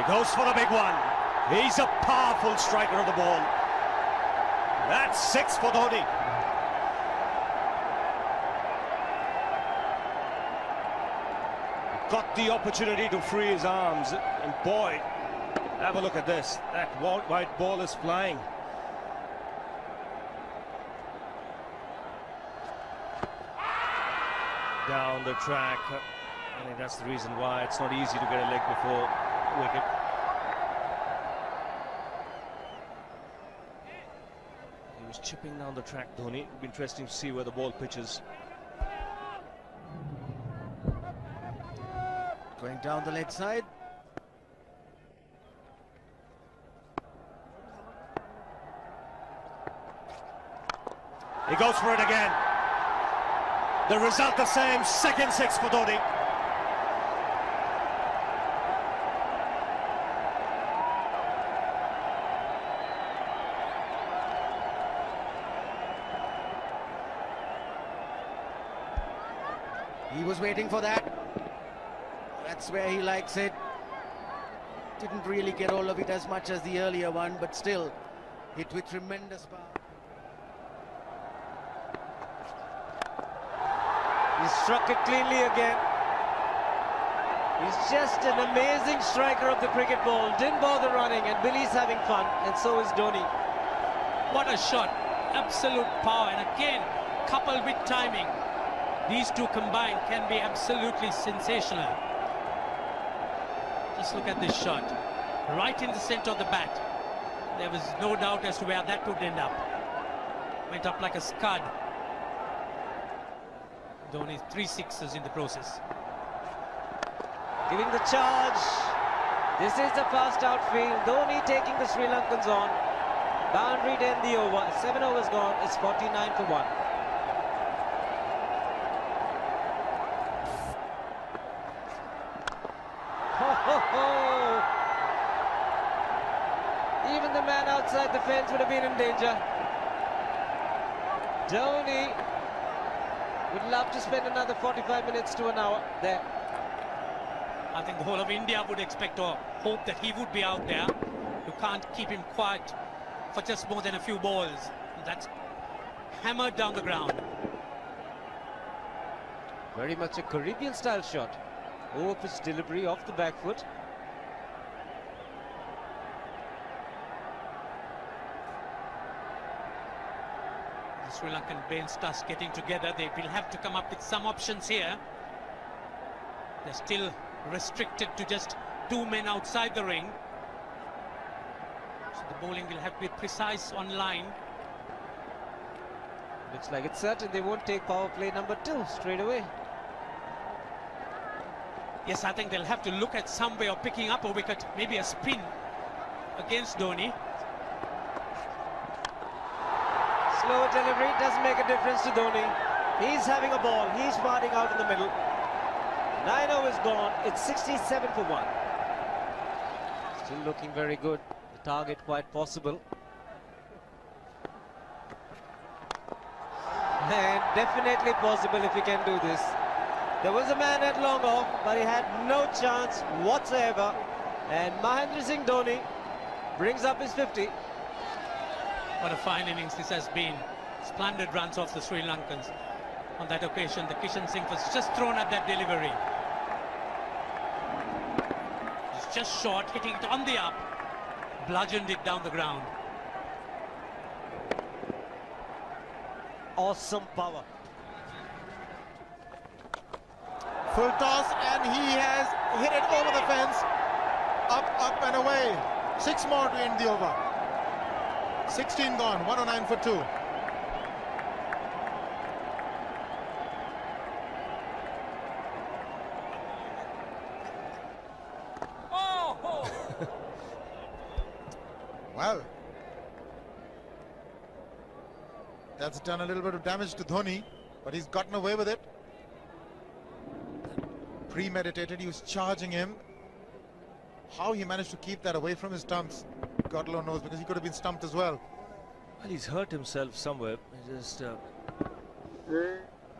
goes for the big one. He's a powerful striker of the ball. That's 6 for Dhoni. Got the opportunity to free his arms, and boy, have a look at this. That white ball is flying. Down the track. I think that's the reason why it's not easy to get a leg before wicket. He was chipping down the track, Dhoni. It'll be interesting to see where the ball pitches. Going down the leg side. He goes for it again. The result the same, second 6 for Dhoni. He was waiting for that. That's where he likes it. Didn't really get all of it as much as the earlier one, but still hit with tremendous power. He struck it cleanly again. He's just an amazing striker of the cricket ball. Didn't bother running, and Billy's having fun, and so is Dhoni. What a shot. Absolute power, and again, coupled with timing. These two combined can be absolutely sensational. Just look at this shot. Right in the center of the bat. There was no doubt as to where that would end up. Went up like a scud. Dhoni 3 sixes in the process. Giving the charge. This is the fast outfield. Dhoni taking the Sri Lankans on. Boundary to end the over. 7 overs gone. It's 49 for 1. Even the man outside the fence would have been in danger. Dhoni would love to spend another 45 minutes to an hour there. I think the whole of India would expect or hope that he would be out there. You can't keep him quiet for just more than a few balls. That's hammered down the ground. Very much a Caribbean style shot. Over-pitch delivery off the back foot. The Sri Lankan bench starts getting together. They will have to come up with some options here. They're still restricted to just 2 men outside the ring. So the bowling will have to be precise on line. Looks like it's certain they won't take power play number 2 straight away. Yes, I think they'll have to look at some way of picking up a wicket, maybe a spin against Dhoni. Slower delivery doesn't make a difference to Dhoni. He's having a ball. He's parting out in the middle. 9 overs gone. It's 67 for 1. Still looking very good. The target quite possible. And definitely possible if he can do this. There was a man at long off, but he had no chance whatsoever. And Mahendra Singh Dhoni brings up his 50. What a fine innings this has been. Splendid runs off the Sri Lankans. On that occasion, the Kishan Singh was just thrown at that delivery. It's just short, hitting it on the up. Bludgeoned it down the ground. Awesome power. Full toss, and he has hit it over the fence. Up and away. 6 more to end the over. 16 gone, 109 for 2. Oh! Well, that's done a little bit of damage to Dhoni, but he's gotten away with it. Premeditated, he was charging him. How he managed to keep that away from his stumps, God alone knows, because he could have been stumped as well. Well, he's hurt himself somewhere. I just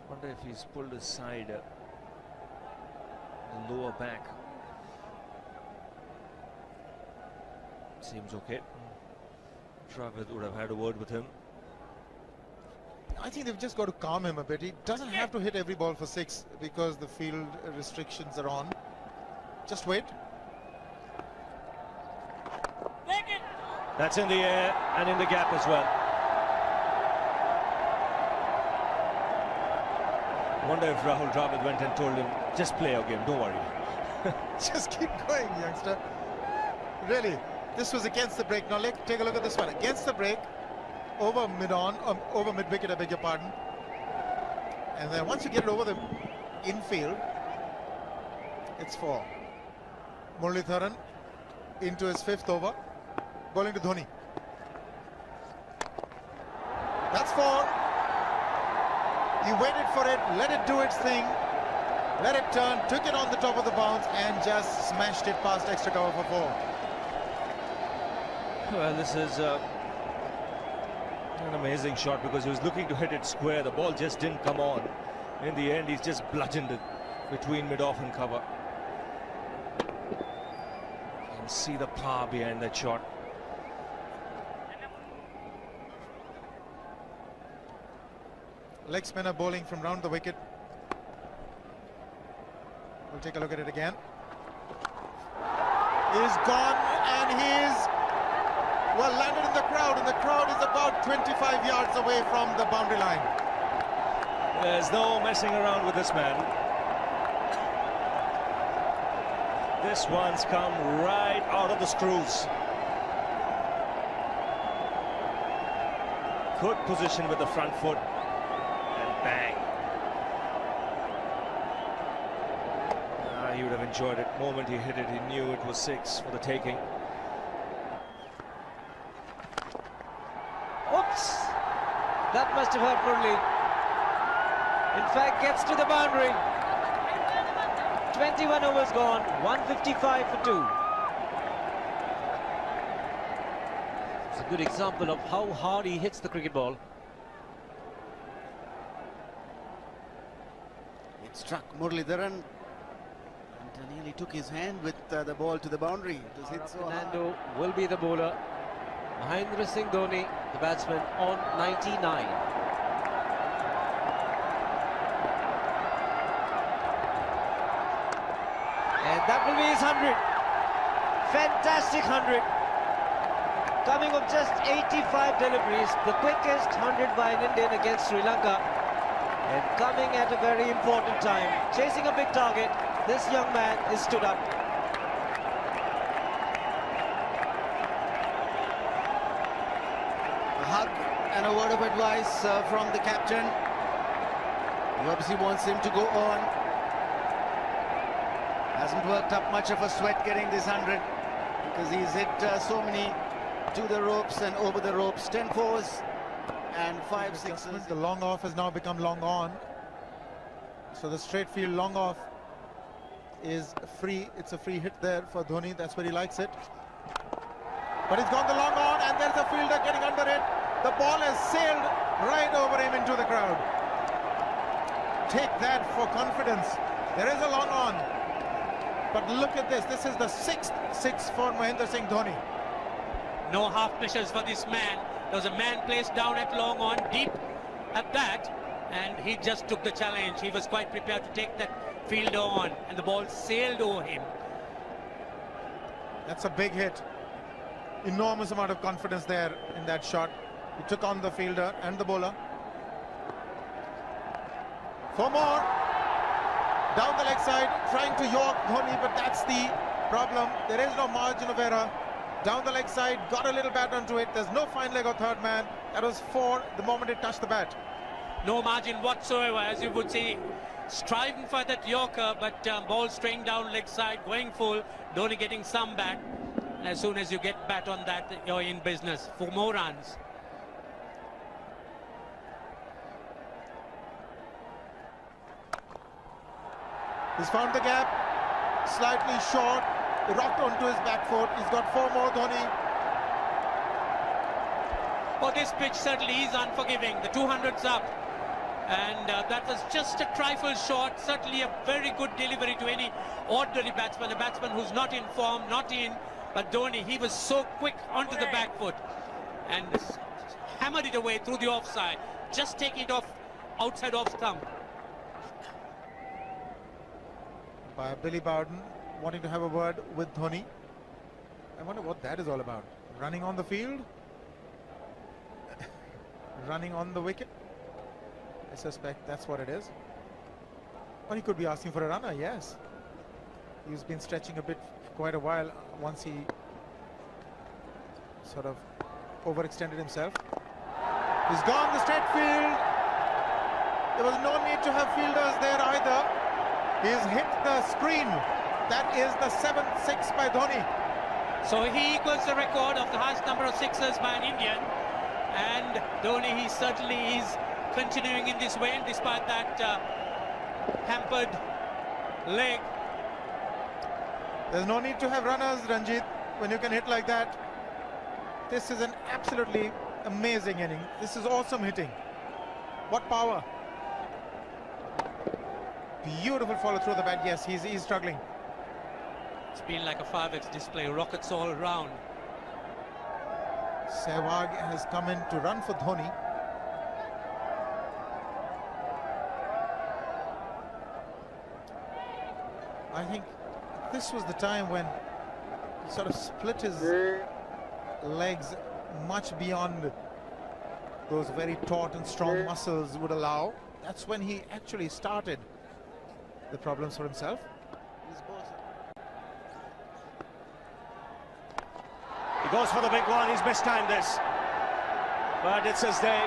wonder if he's pulled aside the lower back. Seems okay. Travis would have had a word with him. I think they've just got to calm him a bit. He doesn't have to hit every ball for 6 because the field restrictions are on. Just wait. That's in the air and in the gap as well. I wonder if Rahul Dravid went and told him, just play your game, don't worry. Just keep going, youngster. Really, this was against the break. Now take a look at this one. Against the break, over mid-wicket, I beg your pardon. And then once you get it over the infield, it's 4. Muralitharan into his 5th over, bowling to Dhoni. That's 4. He waited for it, let it do its thing, let it turn, took it on the top of the bounce and just smashed it past extra cover for 4. Well, this is an amazing shot because he was looking to hit it square. The ball just didn't come on. In the end, he's just bludgeoned it between mid-off and cover. You can see the power behind that shot. Leg spinner bowling from round the wicket. We'll take a look at it again. He's gone and he's well landed in the crowd, and the crowd is about 25 yards away from the boundary line. There's no messing around with this man. This one's come right out of the screws. Good position with the front foot. Bang. He would have enjoyed it. The moment he hit it, he knew it was 6 for the taking. Oops! That must have hurt Murli. In fact, gets to the boundary. 21 overs gone, 155 for 2. It's a good example of how hard he hits the cricket ball. Struck Muralitharan and nearly took his hand with the ball to the boundary. It was hit so hard. Fernando will be the bowler. Mahendra Singh Dhoni, the batsman, on 99. And that will be his 100. Fantastic 100. Coming of just 85 deliveries, the quickest 100 by an Indian against Sri Lanka. And coming at a very important time, chasing a big target, this young man is stood up. A hug and a word of advice from the captain. He obviously wants him to go on. Hasn't worked up much of a sweat getting this 100 because he's hit so many to the ropes and over the ropes. 10 fours. And 5 sixes. The long off has now become long on. So the straight field long off is free. It's a free hit there for Dhoni. That's where he likes it. But he's gone the long on and there's a fielder getting under it. The ball has sailed right over him into the crowd. Take that for confidence. There is a long on. But look at this. This is the 6th 6 for Mahendra Singh Dhoni. No half measures for this man. There was a man placed down at long on, deep at that, and he just took the challenge. He was quite prepared to take that fielder on, and the ball sailed over him. That's a big hit. Enormous amount of confidence there in that shot. He took on the fielder and the bowler. 4 more. Down the leg side, trying to york Dhoni, but that's the problem. There is no margin of error. Down the leg side, got a little bat onto it. There's no fine leg or third man. That was 4 the moment it touched the bat. No margin whatsoever, as you would see. Striving for that yorker, but ball straying down leg side, going full. Dhoni getting some bat. And as soon as you get bat on that, you're in business for more runs. He's found the gap, slightly short. Rocked onto his back foot. He's got 4 more, Dhoni. Oh, this pitch certainly is unforgiving. The 200's up. And that was just a trifle short. Certainly a very good delivery to any ordinary batsman. A batsman who's not in form, not in But Dhoni, he was so quick onto the back foot and hammered it away through the offside. Just taking it off outside off stump. By Billy Bowden wanting to have a word with Dhoni. I wonder what that is all about. Running on the field? Running on the wicket? I suspect that's what it is. Or he could be asking for a runner, yes. He's been stretching a bit for quite a while once he sort of overextended himself. He's gone the straight field. There was no need to have fielders there either. He's hit the screen. That is the 7-6 by Dhoni. So he equals the record of the highest number of sixes by an Indian. And Dhoni, he certainly is continuing in this way despite that hampered leg. There's no need to have runners, Ranjit, when you can hit like that. This is an absolutely amazing inning. This is awesome hitting. What power. Beautiful follow through the bat. Yes, he's struggling. It's been like a 5x display, rockets all around. Sehwag has come in to run for Dhoni. I think this was the time when he sort of split his legs much beyond those very taut and strong muscles would allow. That's when he actually started the problems for himself. He goes for the big one. He's mistimed this, but it's his day.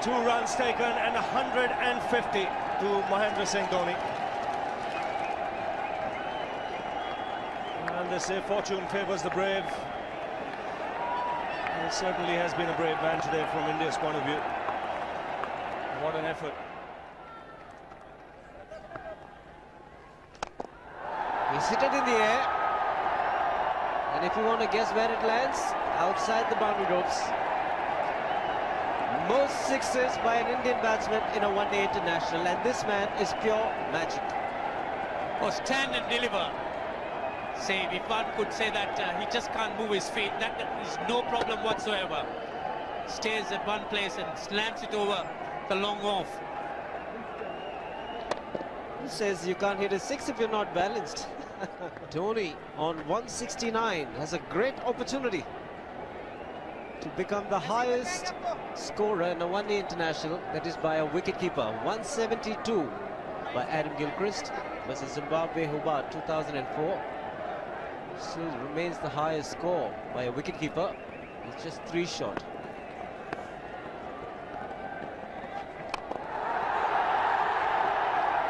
2 runs taken and 150 to Mahendra Singh Dhoni. And they say fortune favours the brave. He certainly has been a brave man today from India's point of view. What an effort. He's hit it in the air. And if you want to guess where it lands, outside the boundary ropes. Most sixes by an Indian batsman in a one-day international, and this man is pure magic. Oh, stand and deliver. Say, if one could say that he just can't move his feet, that is no problem whatsoever. Stays at one place and slams it over the long off. Who says you can't hit a 6 if you're not balanced? Dhoni on 169 has a great opportunity to become the highest scorer in a one-day international, that is by a wicketkeeper. 172 by Adam Gilchrist versus Zimbabwe Hobart 2004. Still remains the highest score by a wicketkeeper. It's just 3 short.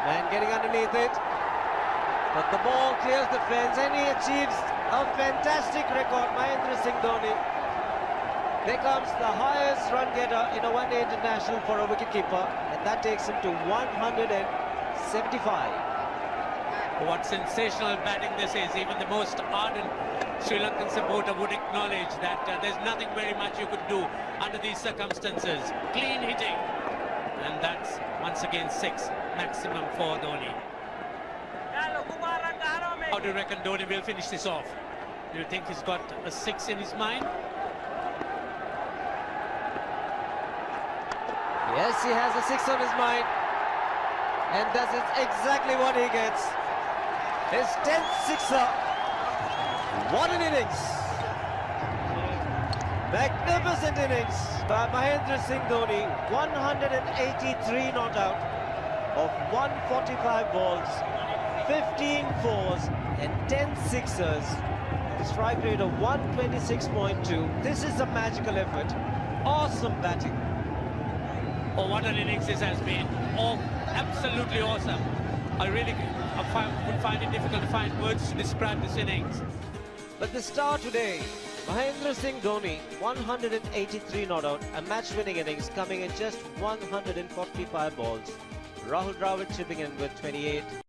Man getting underneath it, but the ball clears the fence and he achieves a fantastic record. Mahendra Singh Dhoni becomes the highest run getter in a one-day international for a wicketkeeper, and that takes him to 175. What sensational batting this is. Even the most ardent Sri Lankan supporter would acknowledge that there's nothing very much you could do under these circumstances. Clean hitting, and that's once again 6 maximum for Dhoni. How do you reckon Dhoni will finish this off? Do you think he's got a 6 in his mind? Yes, he has a 6 on his mind, and that is exactly what he gets. His 10th sixer. What an innings! Magnificent innings by Mahendra Singh Dhoni. 183 not out of 145 balls, 15 fours and 10 sixers. The strike rate of 126.2. This is a magical effort. Awesome batting. Oh, what an innings this has been. Oh, absolutely awesome. I really would find it difficult to find words to describe this innings. But the star today, Mahendra Singh Dhoni, 183 not out, a match-winning innings coming in just 145 balls. Rahul Dravid chipping in with 28.